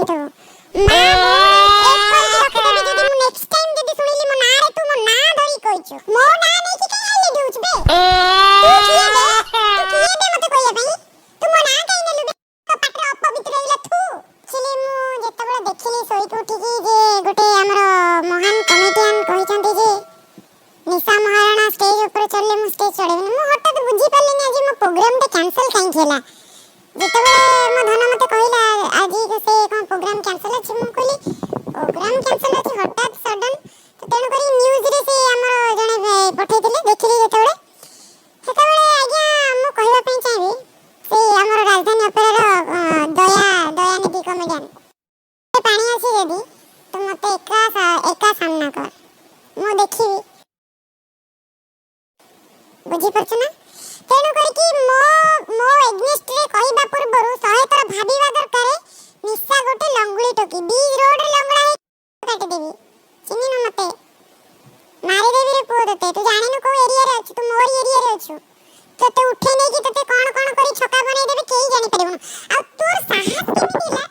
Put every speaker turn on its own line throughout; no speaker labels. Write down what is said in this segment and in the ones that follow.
रखिथो ना एक करके रखिथो जदी मु नेक्स्ट टाइम जदी सुनिली मो ना रे तू मो ना धरी कहछु मो ना नै कि काहे ले दूछ बे तू किए दे मते कहया भाई तू मो ना काहे नेलु बे तो पात्र अपवित्र हेला थू छिले मु जेतबेला देखिली सोई को उठी जे गोटे हमर महान कॉमेडियन कहिचंती जे निशा महाराणा स्टेज ऊपर चलले मु स्टेज चढ़े मु हठात बुझी पाली नै जे मो प्रोग्राम ते कैंसिल काहे केला जेतबे मो धन मते कहला आज से कोन प्रोग्राम कैंसिल अछि मु कहली प्रोग्राम कैंसिल अछि हठात सडन तो तेनु करी न्यूज रे से हमर जने पठै दिले देखिली जेतबे सेतबे आज्ञा मु कहबा पई चाहि से हमर राजधानी अपेरा दयानिधि कॉमेडियन पानी अछि यदि तो मते एका सामना कर मु देखिबी बुझी परछ ना तेनु करके मो एग्नेस्ट रे कहबा पूर्वरु 100 थर भाबीबा दरकार निशा गोटे लंगुली टोकी बीच रोड रे लंगड़ा है काटी देबी चिन्नी न मते मारी देबी रे पुओ तते तू जानि न को एरिया रे अछि तू मोर एरिया रे अछु तते उठे नै कि तते कोन करी छका बनै देबी केही जानि परबो आ तोर साहस केमिति ला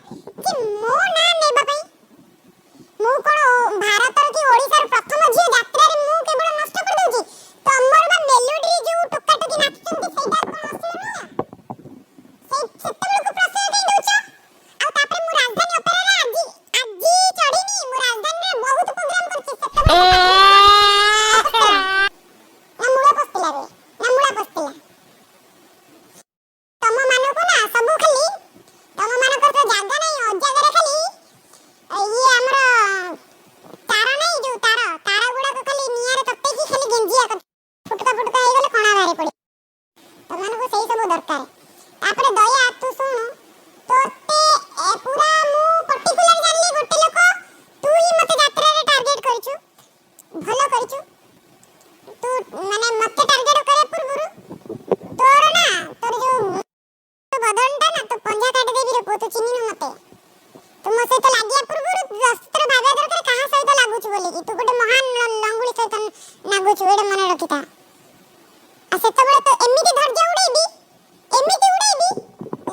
कि मो ना नेबा पई मु कोन भारत रे कि ओडिसा रे प्रथम झियो यात्रा रे मु केवल नष्ट कर दउची तमर बा मेलोडी जो टुक्का टुकी नाचचंती सेटा कोन असले ना से सेतबेल को प्रश्न दे दउछ आ तापर मु राजधानी अपेरा रे आजी चढ़ीनी मु राजधानी रे बहुत प्रोग्राम करछि सेतबेल ना मुळा पस्तिला तम मानो को ना सबु खाली तम मानो कर तो जागा नै अजागा रे खाली ये हमर तारा नै जो तारा गुडा को खाली निया रे तत्ते की खाली गेंजिया फुटका हे गले कोना बारे पड़ी तमान को सही सब दरकार तापर दया तू सुन तोते पूरा मु पर्टिकुलर जानली गोटे लोक तू ही मते यात्रा रे टारगेट करछु भलो करछु तू माने मते टारगेट करे पूर्वरु तोर ना तोर जो बदनटा ना तो पंजा काट देबी रे तू चिन्नी न मते तू मसे तो लागिया पूर्वरु दस्त्र भाबा दरकार कहां सहित लागुछु बोले कि तू गोटे महान लंगुली सहित लागुछु एडे मन रखिता आ सेतबेले तो एमिति धरजा उड़ेबी एमिति उड़ेबी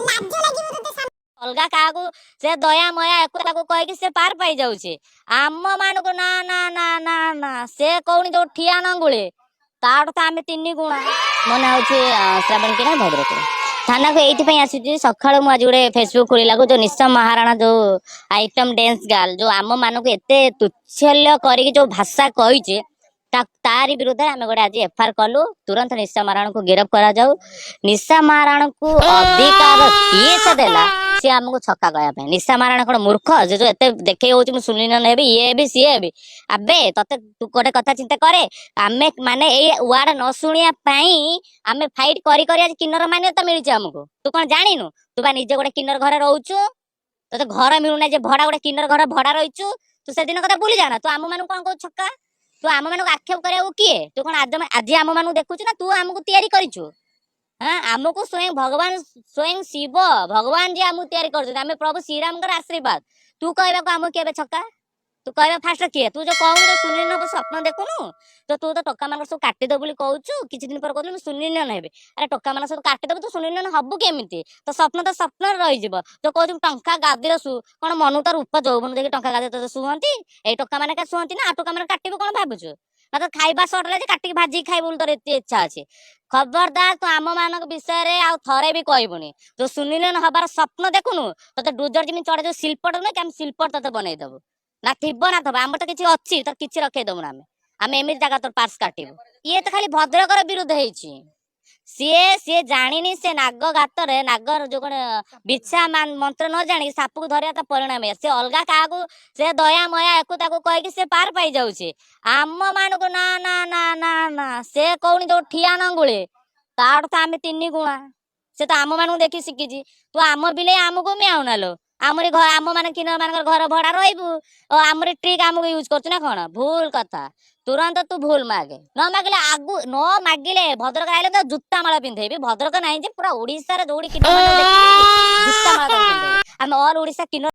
लाज लागिबो तते
अलगा कागु से दया मया एकता को कह कि से पार पाई जाउछे आम मान को ना ना ना ना ना से कोनी जो ठिया नंगुळे ताड़ तो आमे 3 गुणा मन होचे श्रावण के ना भद्रक थाना को एठी पई आसी सखाळ मु आज गुडे फेसबुक खोली लागो जो निशा महाराणा जो आइटम डांस गर्ल जो आम मान को एते तुच्छल्य करी जो भाषा कहिचे तारी विरुद्ध आम गोटे आज एफआईआर कलु तुरंत निशा महाराणा को गिरफ्त करा जाऊ निशा महाराणा को अधिकार किए से देला सी आमको छक्का गया पे निशा महाराणा कोन मूर्ख जे जो एते देखे होची मु सुनि न नेबी ये भी सी भी अबे तते तू गोटे कथा चिंता करे आमे माने ए वर्ड न सुनिया पई आमे फाइट करी करी आज किन्नर मान्यता मिली छ हमको तू कोन जानिनु तू बा निजे गोटे किन्नर घरे रहउछु तते घर मिलुना जे भड़ा गोटे किन्नर घर भड़ा रहिछु तू से दिन कथा भूली जाना तू आम मानु कोन को छक्का तू आम मानु आक्षेप करे किए तू कोन आज आम मानु देखुछु ना तू हमको तैयारी करिछु हां हमको स्वयं भगवान स्वयं शिव भगवान जी हमको तैयारी कर आम प्रभु श्री राम का आशीर्वाद तू कहबा को हमको केबे छक्का तू कहबा फास्ट किए तू जो कहू जो सुनि न स्वप्न देखुनु तो तू तो टक्का मान सब काटी दे बोली कहूछु किछि दिन पर कहू सुनि न नेबे अरे टक्का मान सब काटी दे तू सुनि न हबु केमिति तो स्वप्न रहि जिवो तो कहू टंका गादी रसु कोन मनु तार उप जौबन देखि टंका गादी तो सुहंती ए टक्का माने का सुहंती ना टक्का माने काटिबो कोन भाबुछु ना तो खाइबा सटले जे काटी भाजी खाइ बोल तोर एते इच्छा अछि खबरदार तो आम मानक विषय रे आ थरे भी कहबुनी तो सुनिले न हबार स्वप्न देखुनु तते डुजर जिमि चढ़े जो शिल्पट न कि हम शिल्पट तते बनै देबो ना थिबो ना थबा हम तो किछि अछि तो किछि रखे देबो ना हम एमि जगह तो पास काटिबो ये तो खाली भद्रकर विरुद्ध हेछि सी जानिनी से नाग गातर नागर जो बिछा मंत्र न जानी साप को धरिया ता परिणाम से अलगा कागु से दया मया एकता को कह कि से पार पाई जाउछे आम मान को ना ना ना ना ना से कोनी जो ठिया नंगुळे ताड़ तो आमे 3 गुणा से तो आम मान देखि शिखिजी तू आम बिले आमको म्याउ नालो आमरी घर आम मान किन मान घर भड़ा रहबू और आमरी ट्रिक आमको यूज करछु ना कोन भूल कथा तुरंत तू भूल मागे न मागले आगु न मागिले भद्रक आइले तो जूता माला पिंधेबी भद्रक नाही जे पूरा ओडिसा रे जोडी किन मान देखि जूता माला पिंधेबी हम ऑल ओडिसा किन